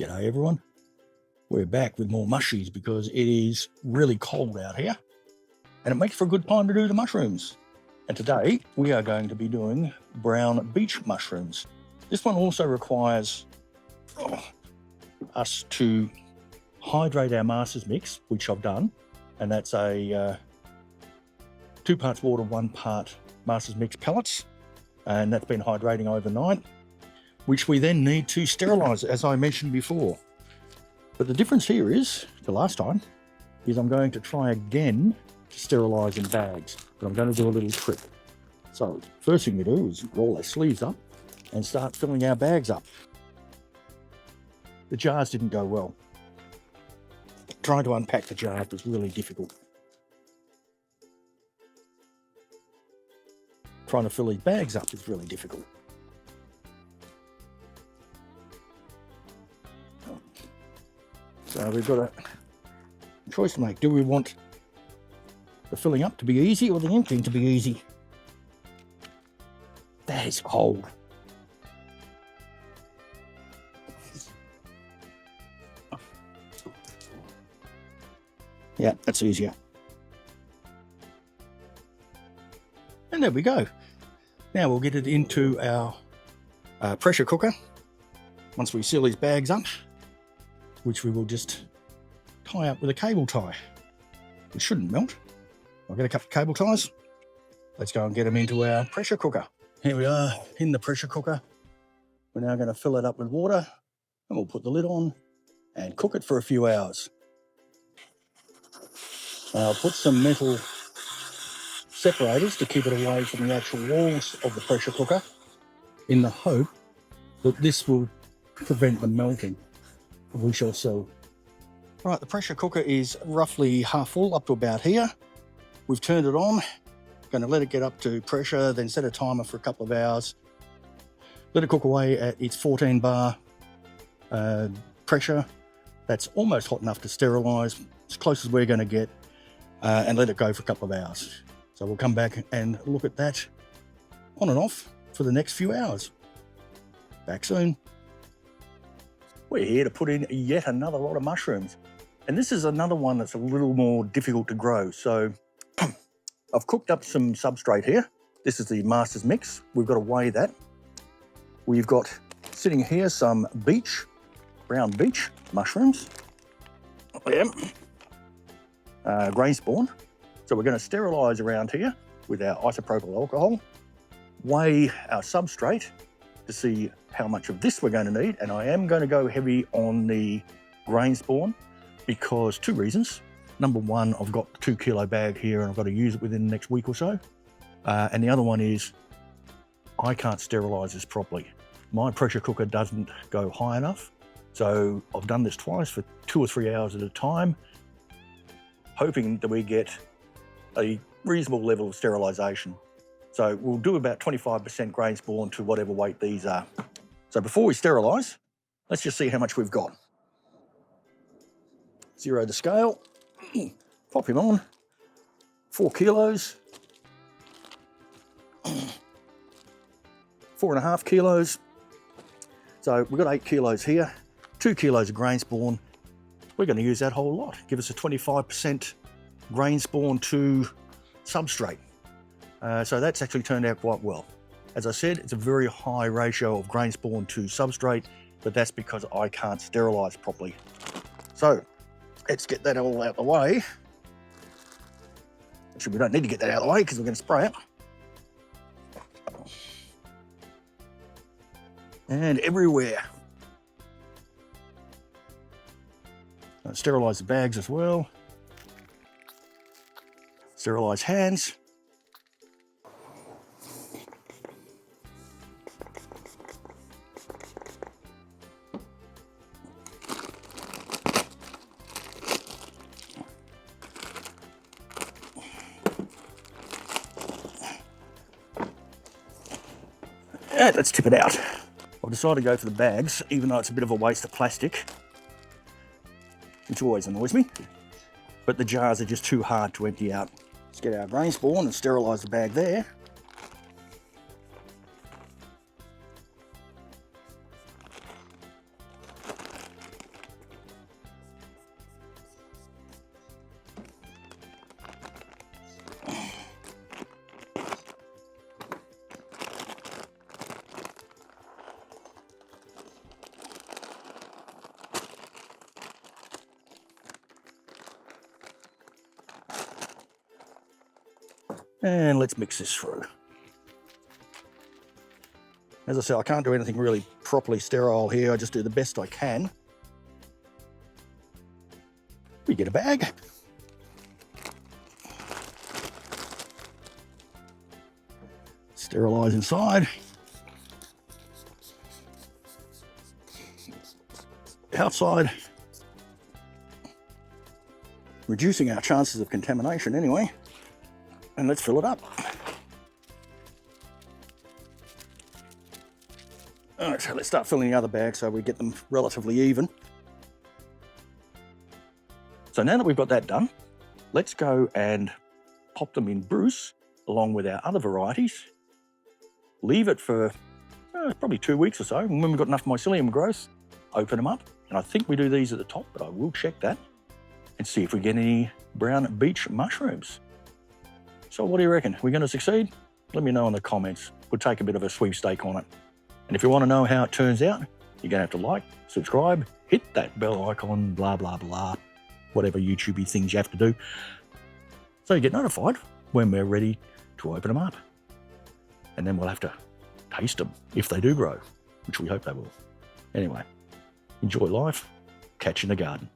G'day everyone. We're back with more mushies because it is really cold out here and it makes for a good time to do the mushrooms. And today we are going to be doing brown beech mushrooms. This one also requires us to hydrate our master's mix, which I've done, and that's a 2 parts water, 1 part master's mix pellets, and that's been hydrating overnight, which we then need to sterilize, as I mentioned before. But the difference here is, to last time, is I'm going to try again to sterilize in bags, but I'm going to do a little trick. So first thing we do is roll our sleeves up and start filling our bags up. The jars didn't go well. Trying to unpack the jars was really difficult. Trying to fill these bags up is really difficult. So we've got a choice to make. Do we want the filling up to be easy or the emptying to be easy? That is cold. Yeah, that's easier. And there we go. Now we'll get it into our pressure cooker once we seal these bags up, which we will just tie up with a cable tie. It shouldn't melt. I'll get a couple of cable ties. Let's go and get them into our pressure cooker. Here we are in the pressure cooker. We're now going to fill it up with water and we'll put the lid on and cook it for a few hours. I'll put some metal separators to keep it away from the actual walls of the pressure cooker in the hope that this will prevent the melting. We shall see. Right, the pressure cooker is roughly half full, up to about here. We've turned it on. Going to let it get up to pressure, then set a timer for a couple of hours. Let it cook away at its 14 bar pressure. That's almost hot enough to sterilize, as close as we're going to get, and let it go for a couple of hours. So we'll come back and look at that on and off for the next few hours. Back soon. We're here to put in yet another lot of mushrooms. And this is another one that's a little more difficult to grow. So I've cooked up some substrate here. This is the master's mix. We've got to weigh that. We've got sitting here some beech, brown beech mushrooms. Grain spawn. So we're going to sterilize around here with our isopropyl alcohol, weigh our substrate to see how much of this we're going to need, and I am going to go heavy on the grain spawn because 2 reasons. Number one, I've got the 2 kilo bag here and I've got to use it within the next week or so. And the other one is I can't sterilize this properly. My pressure cooker doesn't go high enough. So I've done this twice for 2 or 3 hours at a time, hoping that we get a reasonable level of sterilization. So we'll do about 25% grain spawn to whatever weight these are. So before we sterilize, let's just see how much we've got. Zero the scale, pop him on, 4 kilos, 4.5 kilos. So we've got 8 kilos here, 2 kilos of grain spawn. We're going to use that whole lot. Give us a 25% grain spawn to substrate. So that's actually turned out quite well. As I said, it's a very high ratio of grain spawn to substrate, but that's because I can't sterilize properly. So let's get that all out the way. Actually, we don't need to get that out of the way because we're going to spray it. And everywhere. Sterilize the bags as well. Sterilize hands. And let's tip it out. I've decided to go for the bags, even though it's a bit of a waste of plastic, which always annoys me. But the jars are just too hard to empty out. Let's get our grain spawn and sterilise the bag there. And let's mix this through. As I said, I can't do anything really properly sterile here. I just do the best I can. We get a bag. Sterilise inside. Outside. Reducing our chances of contamination anyway. And let's fill it up. All right, so let's start filling the other bags so we get them relatively even. So now that we've got that done, let's go and pop them in Bruce along with our other varieties. Leave it for probably 2 weeks or so. And when we've got enough mycelium growth, open them up. And I think we do these at the top, but I will check that and see if we get any brown beech mushrooms. So what do you reckon? We're going to succeed? Let me know in the comments. We'll take a bit of a sweepstake on it. And if you want to know how it turns out, you're going to have to like, subscribe, hit that bell icon, blah, blah, blah, whatever YouTubey things you have to do. So you get notified when we're ready to open them up. And then we'll have to taste them if they do grow, which we hope they will. Anyway, enjoy life. Catch you in the garden.